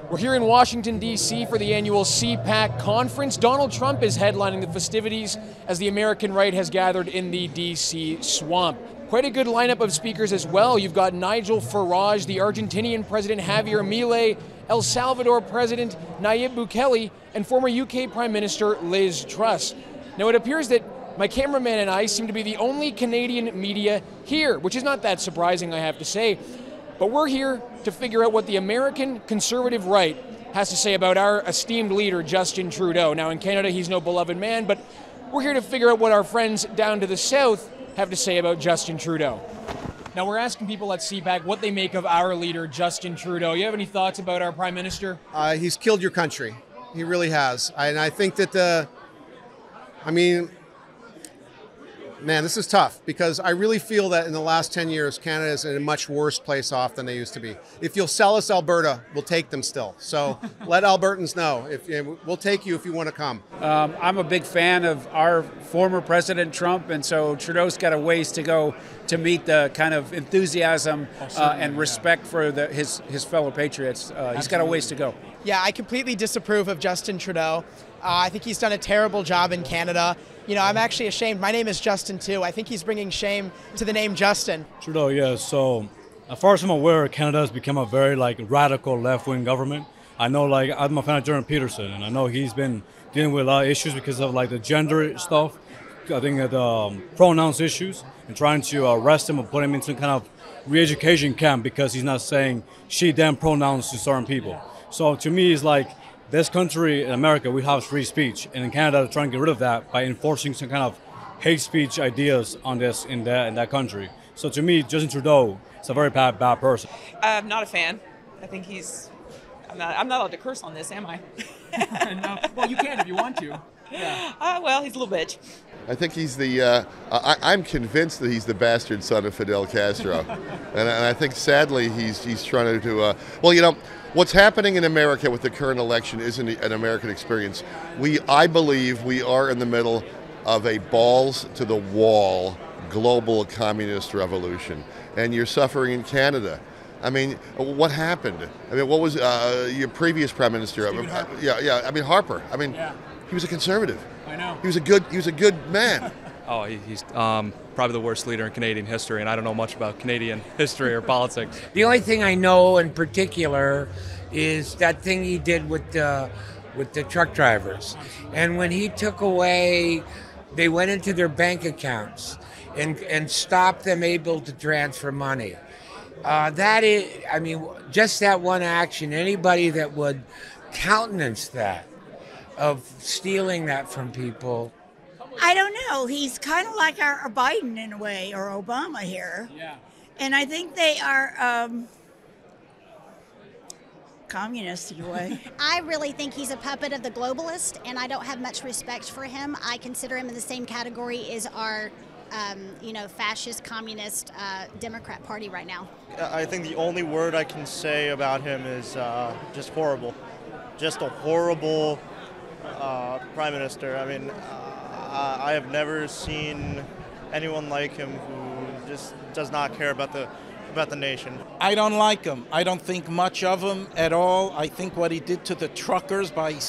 We're here in Washington, D.C. for the annual CPAC conference. Donald Trump is headlining the festivities as the American right has gathered in the D.C. swamp. Quite a good lineup of speakers as well. You've got Nigel Farage, the Argentinian President Javier Milei, El Salvador President Nayib Bukele, and former UK Prime Minister Liz Truss. Now it appears that my cameraman and I seem to be the only Canadian media here, which is not that surprising, I have to say. But we're here to figure out what the American conservative right has to say about our esteemed leader, Justin Trudeau. Now, in Canada, he's no beloved man, but we're here to figure out what our friends down to the south have to say about Justin Trudeau. Now, we're asking people at CPAC what they make of our leader, Justin Trudeau. You have any thoughts about our Prime Minister? He's killed your country. He really has. And I think that man, this is tough because I really feel that in the last 10 years, Canada is in a much worse place off than they used to be. If you'll sell us Alberta, we'll take them still. So let Albertans know. We'll take you if you want to come. I'm a big fan of our former President Trump, and so Trudeau's got a ways to go to meet the kind of enthusiasm and respect for his fellow patriots. He's got a ways to go. Yeah, I completely disapprove of Justin Trudeau. I think he's done a terrible job in Canada. You know, I'm actually ashamed. My name is Justin, too. I think he's bringing shame to the name Justin. Trudeau, yeah. So, as far as I'm aware, Canada has become a very, radical left-wing government. I know, I'm a fan of Jordan Peterson, and I know he's been dealing with a lot of issues because of, the gender stuff. I think the pronouns issues, and trying to arrest him and put him in some kind of re-education camp because he's not saying she, them pronouns to certain people. So, to me, it's this country, in America, we have free speech, and in Canada, they're trying to get rid of that by enforcing some kind of hate speech ideas on this in that country. So to me, Justin Trudeau is a very bad person. I'm not a fan. I think I'm not allowed to curse on this, am I? No. Well, you can if you want to. Yeah. Well, he's a little bitch. I think he's I'm convinced that he's the bastard son of Fidel Castro, and I think sadly he's trying to. What's happening in America with the current election isn't an American experience. I believe we are in the middle of a balls to the wall global communist revolution, and you're suffering in Canada. I mean, what happened? I mean, what was your previous Prime Minister? Harper. I mean, Harper. I mean, he was a conservative. I know. He was a good man. Oh, he's probably the worst leader in Canadian history, and I don't know much about Canadian history or politics. The only thing I know in particular is that thing he did with the truck drivers. And when he took away, they went into their bank accounts and stopped them able to transfer money. That is, just that one action, anybody that would countenance that, of stealing that from people. I don't know. He's kind of like our Biden in a way, or Obama here. Yeah. And I think they are communist in a way. I really think he's a puppet of the globalist, and I don't have much respect for him. I consider him in the same category as our, fascist, communist Democrat Party right now. I think the only word I can say about him is just horrible. Just a horrible Prime Minister. I mean, I have never seen anyone like him who just does not care about the nation. I don't like him. I don't think much of him at all. I think what he did to the truckers by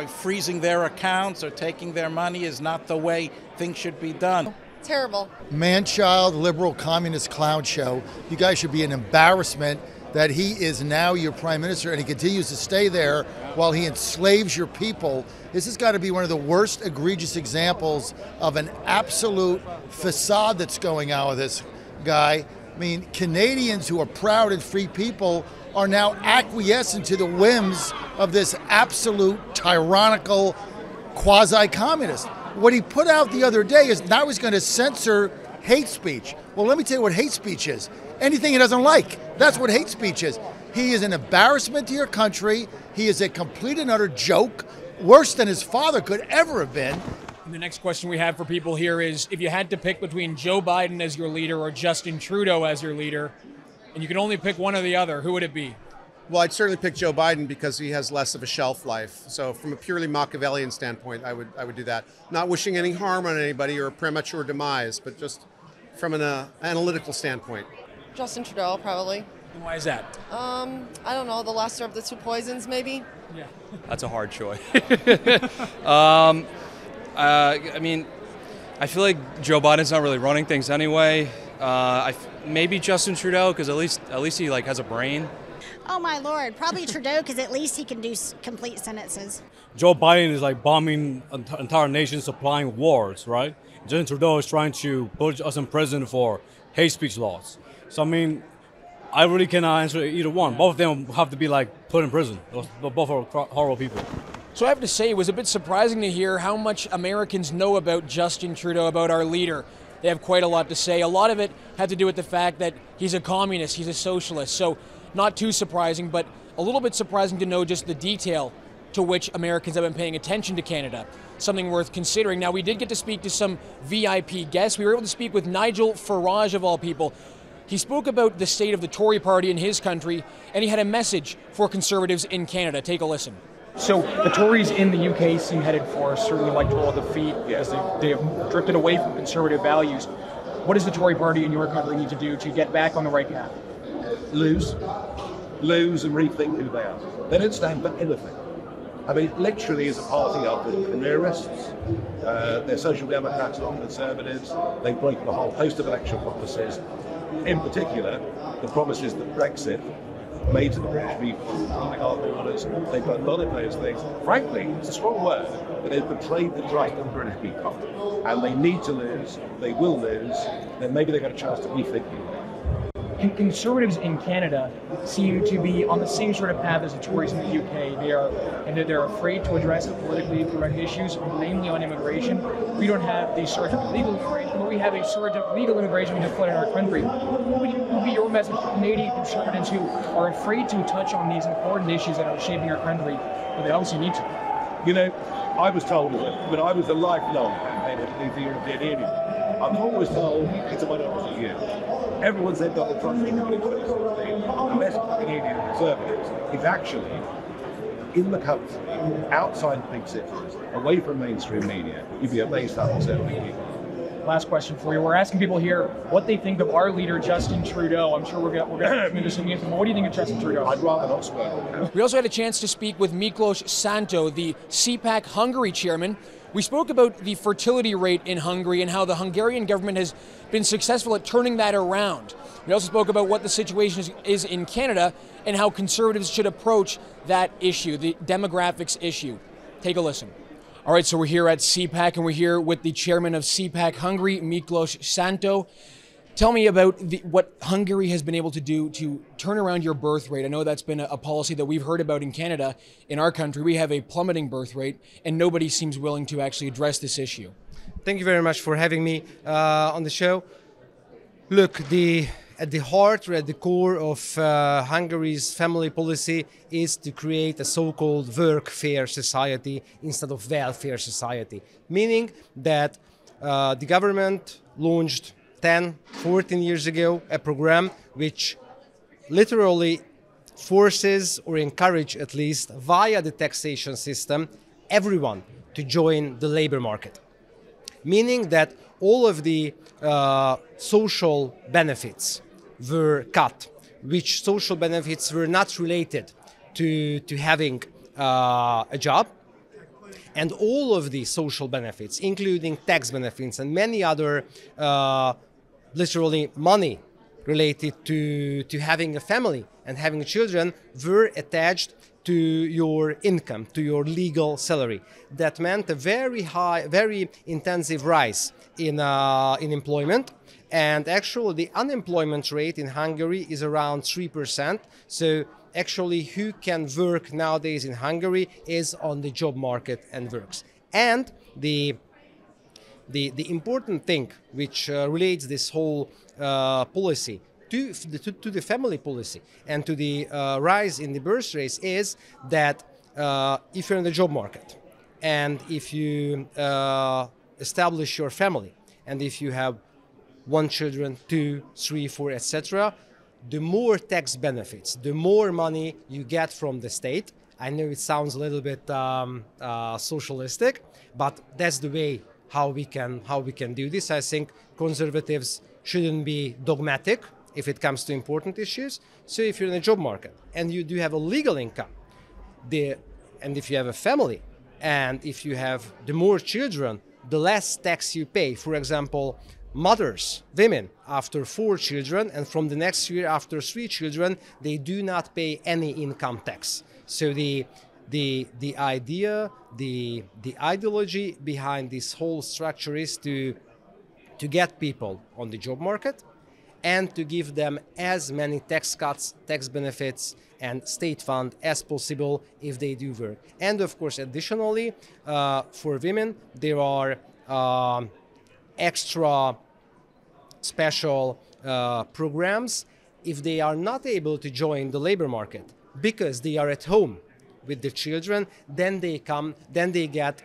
freezing their accounts or taking their money is not the way things should be done. Terrible. Man-child, liberal, communist clown show. You guys should be an embarrassment that he is now your Prime Minister and he continues to stay there while he enslaves your people. This has got to be one of the worst egregious examples of an absolute facade that's going on with this guy. I mean, Canadians who are proud and free people are now acquiescing to the whims of this absolute tyrannical quasi-communist. What he put out the other day is now he's going to censor hate speech. Well, let me tell you what hate speech is. Anything he doesn't like, that's what hate speech is. He is an embarrassment to your country. He is a complete and utter joke, worse than his father could ever have been. And the next question we have for people here is, if you had to pick between Joe Biden as your leader or Justin Trudeau as your leader, and you could only pick one or the other, who would it be? Well, I'd certainly pick Joe Biden because he has less of a shelf life. So from a purely Machiavellian standpoint, I would do that. Not wishing any harm on anybody or a premature demise, but just from an analytical standpoint. Justin Trudeau, probably. And why is that? I don't know, the lesser of the two poisons, maybe? Yeah. That's a hard choice. I mean, I feel like Joe Biden's not really running things anyway. Maybe Justin Trudeau, because at least he like has a brain. Oh my Lord, probably Trudeau, because at least he can do complete sentences. Joe Biden is like bombing entire nations, supplying wars, right? Justin Trudeau is trying to put us in prison for hate speech laws. So I mean, I really cannot answer either one. Both of them have to be like put in prison. Both are horrible people. So I have to say, it was a bit surprising to hear how much Americans know about Justin Trudeau, about our leader. They have quite a lot to say. A lot of it had to do with the fact that he's a communist, he's a socialist. So not too surprising, but a little bit surprising to know just the detail to which Americans have been paying attention to Canada. Something worth considering. Now, we did get to speak to some VIP guests. We were able to speak with Nigel Farage, of all people. He spoke about the state of the Tory party in his country, and he had a message for Conservatives in Canada. Take a listen. So the Tories in the UK seem headed for a certain electoral defeat as they have drifted away from Conservative values. What does the Tory party in your country need to do to get back on the right path? Lose and rethink who they are. They don't stand for anything. I mean, literally as a party are careerists, they're social democrats, not conservatives, they've broken a whole host of election promises. In particular, the promises that Brexit made to the British people, like our borders, they've done none of those things. Frankly, it's a strong word, but they've betrayed the trust of the British people. And they need to lose, they will lose, then maybe they've got a chance to rethink it. Conservatives in Canada seem to be on the same sort of path as the Tories in the UK. They're afraid to address the politically correct issues, namely on immigration. We don't have the surge of legal immigration, but we have a surge of legal immigration to flood in our country. What would be your message to Canadian Conservatives who are afraid to touch on these important issues that are shaping our country, but they obviously need to? You know, I was told when I was a lifelong campaigner to leave the European Union, I'm always told it's a minority view. Everyone said Donald Trump was going to the message of Canadian Conservatives is actually in the country, outside the big cities, away from mainstream media. You'd be amazed how conservative people. Last question for you. We're asking people here what they think of our leader, Justin Trudeau. I'm sure we're going to move this into, but what do you think of Justin Trudeau? I'd rather not swear. We also had a chance to speak with Miklós Szánthó, the CPAC Hungary chairman. We spoke about the fertility rate in Hungary and how the Hungarian government has been successful at turning that around. We also spoke about what the situation is in Canada and how Conservatives should approach that issue, the demographics issue. Take a listen. All right, so we're here at CPAC, and we're here with the chairman of CPAC Hungary, Miklós Szánthó. Tell me about what Hungary has been able to do to turn around your birth rate. I know that's been a policy that we've heard about in Canada. In our country, we have a plummeting birth rate, and nobody seems willing to actually address this issue. Thank you very much for having me on the show. Look, at the heart or at the core of Hungary's family policy is to create a so-called workfare society instead of welfare society, meaning that the government launched 10, 14 years ago a program which literally forces or encourages, at least via the taxation system, everyone to join the labor market, meaning that all of the social benefits were cut, which social benefits were not related to having a job, and all of the social benefits, including tax benefits and many other literally money related to having a family and having children, were attached to your income, to your legal salary. That meant a very high, very intensive rise in employment. And actually, the unemployment rate in Hungary is around 3%. So actually, who can work nowadays in Hungary is on the job market and works. And the important thing which relates this whole policy to the family policy and to the rise in the birth rates is that if you're in the job market and if you establish your family and if you have 1 children, 2, 3, 4, etc., the more tax benefits, the more money you get from the state. I know it sounds a little bit socialistic, but that's the way how we can do this. I think conservatives shouldn't be dogmatic if it comes to important issues. So if you're in the job market and you do have a legal income, and if you have a family, and if you have the more children, the less tax you pay. For example, mothers, women, after 4 children, and from the next year after 3 children, they do not pay any income tax. So the idea, the ideology behind this whole structure is to get people on the job market and to give them as many tax cuts, tax benefits, and state fund as possible if they do work. And of course, additionally, for women, there are extra special programs if they are not able to join the labor market because they are at home with the children, then they get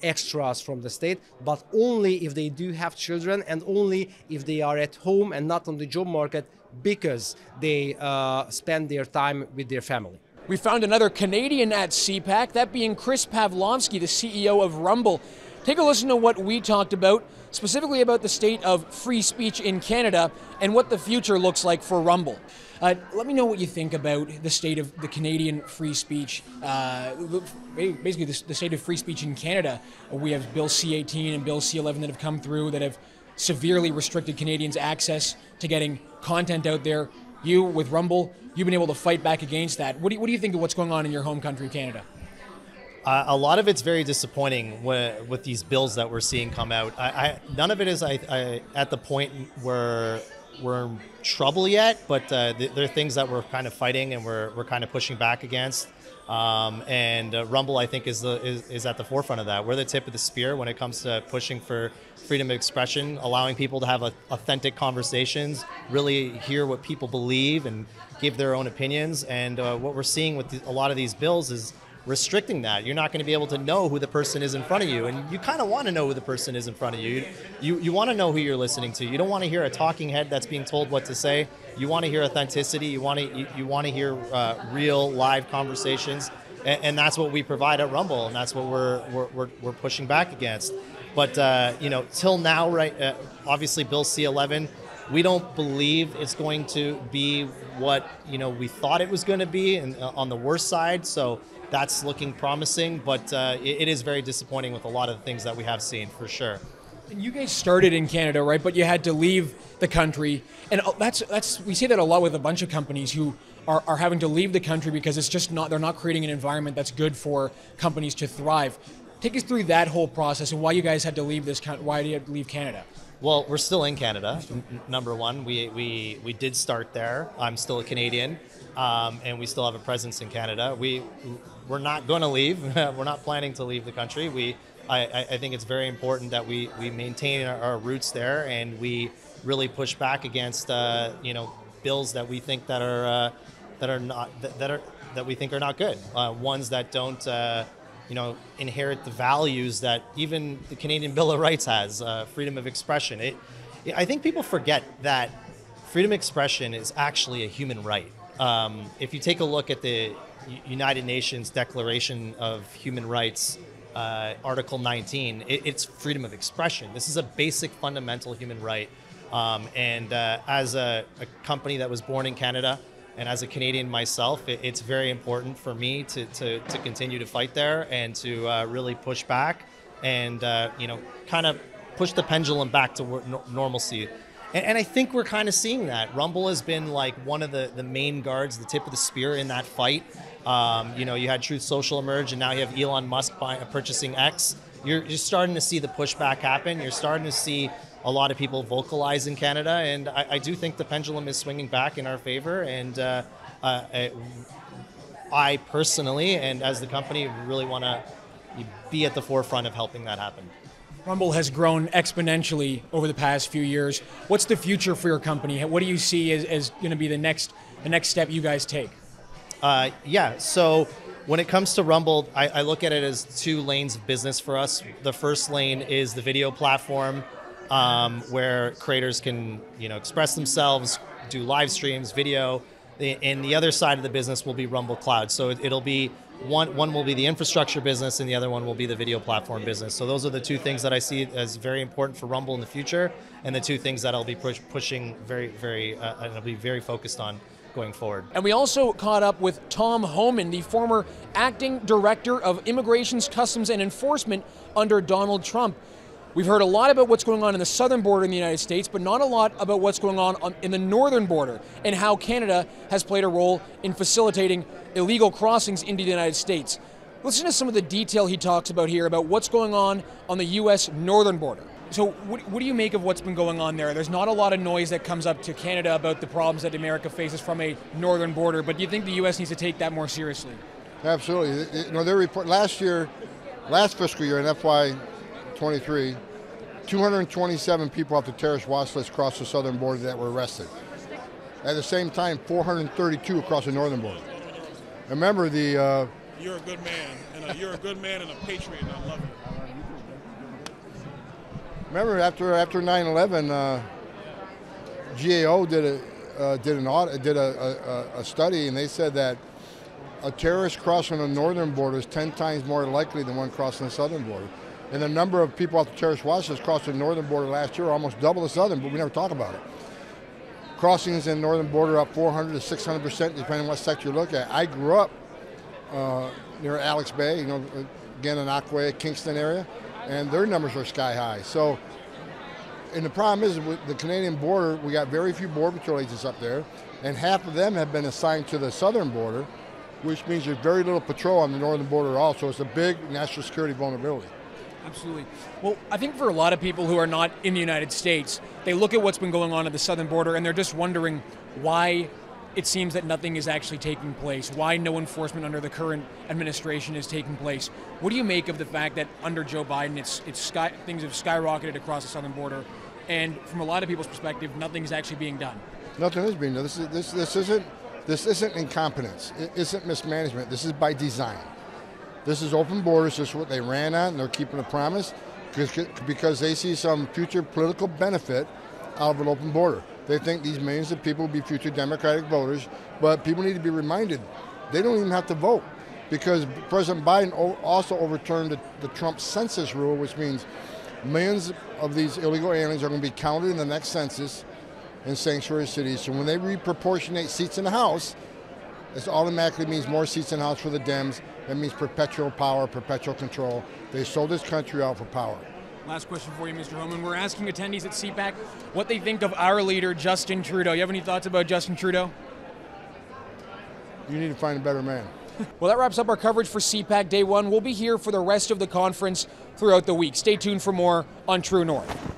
extras from the state, but only if they do have children and only if they are at home and not on the job market because they spend their time with their family. We found another Canadian at CPAC, that being Chris Pavlovski, the CEO of Rumble. Take a listen to what we talked about, specifically about the state of free speech in Canada and what the future looks like for Rumble. Let me know what you think about the state of the Canadian free speech, basically the state of free speech in Canada. We have Bill C-18 and Bill C-11 that have come through that have severely restricted Canadians' access to getting content out there. You, with Rumble, you've been able to fight back against that. What do you think of what's going on in your home country, Canada? A lot of it's very disappointing with these bills that we're seeing come out. None of it is at the point where we're in trouble yet, but there are things that we're kind of fighting and we're kind of pushing back against. And Rumble, I think, is at the forefront of that. We're the tip of the spear when it comes to pushing for freedom of expression, allowing people to have authentic conversations, really hear what people believe and give their own opinions. And what we're seeing with a lot of these bills is restricting that. You're not going to be able to know who the person is in front of you, and you kind of want to know who the person is in front of you. You want to know who you're listening to. You don't want to hear a talking head that's being told what to say. You want to hear authenticity. You want to hear real live conversations, and that's what we provide at Rumble, and that's what we're pushing back against. But till now, right? Obviously, Bill C-11. We don't believe it's going to be what we thought it was going to be, and on the worst side. So that's looking promising, but it is very disappointing with a lot of the things that we have seen, for sure. You guys started in Canada, right? But you had to leave the country, and we see that a lot with a bunch of companies who are having to leave the country because it's just they're not creating an environment that's good for companies to thrive. Take us through that whole process and why you guys had to leave why you had to leave Canada. Well, we're still in Canada. Number one, we did start there. I'm still a Canadian, and we still have a presence in Canada. We're not going to leave. We're not planning to leave the country. I think it's very important that we maintain our roots there, and we really push back against bills that we think that we think are not good. Ones that don't inherit the values that even the Canadian Bill of Rights has, freedom of expression. I think people forget that freedom of expression is actually a human right. If you take a look at the United Nations Declaration of Human Rights, Article 19, it's freedom of expression. This is a basic fundamental human right. And as a company that was born in Canada, and as a Canadian myself, it's very important for me to continue to fight there and to really push back and kind of push the pendulum back to normalcy. And I think we're kind of seeing that. Rumble has been like one of the main guards, the tip of the spear in that fight. You had Truth Social emerge, and now you have Elon Musk purchasing X. You're starting to see the pushback happen. You're starting to see a lot of people vocalize in Canada, and I do think the pendulum is swinging back in our favor. And I personally, and as the company, really want to be at the forefront of helping that happen. Rumble has grown exponentially over the past few years. What's the future for your company? What do you see as going to be the next step you guys take? So when it comes to Rumble, I look at it as 2 lanes of business for us. The first lane is the video platform, where creators can express themselves, do live streams, video. And the other side of the business will be Rumble Cloud. So it'll be One will be the infrastructure business, and the other one will be the video platform business. So those are the two things that I see as very important for Rumble in the future, and the two things that I'll be pushing and I'll be very focused on going forward. And we also caught up with Tom Homan, the former acting director of Immigrations, Customs, and Enforcement under Donald Trump. We've heard a lot about what's going on in the southern border in the United States, but not a lot about what's going on in the northern border and how Canada has played a role in facilitating illegal crossings into the United States. Listen to some of the detail he talks about here about what's going on the U.S. northern border. So what do you make of what's been going on there? There's not a lot of noise that comes up to Canada about the problems that America faces from a northern border, but do you think the U.S. needs to take that more seriously? Absolutely. You know, their report last fiscal year in FY23, 227 people off the terrorist watch list crossed the southern border that were arrested. At the same time, 432 across the northern border. Remember the... You're a good man, and you're a good man and a patriot, and I love you. Remember, after 9/11, GAO did a study, and they said that a terrorist crossing the northern border is 10 times more likely than one crossing the southern border. And the number of people off the terrorist watch list crossing the northern border last year almost double the southern, but we never talk about it. Crossings in the northern border up 400 to 600%, depending on what sector you look at. I grew up near Alex Bay, you know, again in Aquay, Kingston area, and their numbers are sky high. So, and the problem is with the Canadian border, we got very few Border Patrol agents up there, and half of them have been assigned to the southern border, which means there's very little patrol on the northern border also. It's a big national security vulnerability. Absolutely. Well, I think for a lot of people who are not in the United States, they look at what's been going on at the southern border and they're just wondering why it seems that nothing is actually taking place, why no enforcement under the current administration is taking place. What do you make of the fact that under Joe Biden, things have skyrocketed across the southern border, and from a lot of people's perspective, nothing is actually being done? Nothing is being done. This isn't incompetence. It isn't mismanagement. This is by design. This is open borders. This is what they ran on, and they're keeping a promise because they see some future political benefit out of an open border. They think these millions of people will be future Democratic voters, but people need to be reminded they don't even have to vote because President Biden also overturned the Trump census rule, which means millions of these illegal aliens are going to be counted in the next census in sanctuary cities. So when they reproportionate seats in the House, this automatically means more seats in the House for the Dems. That means perpetual power, perpetual control. They sold this country out for power. Last question for you, Mr. Homan. We're asking attendees at CPAC what they think of our leader, Justin Trudeau. You have any thoughts about Justin Trudeau? You need to find a better man. Well, that wraps up our coverage for CPAC Day 1. We'll be here for the rest of the conference throughout the week. Stay tuned for more on True North.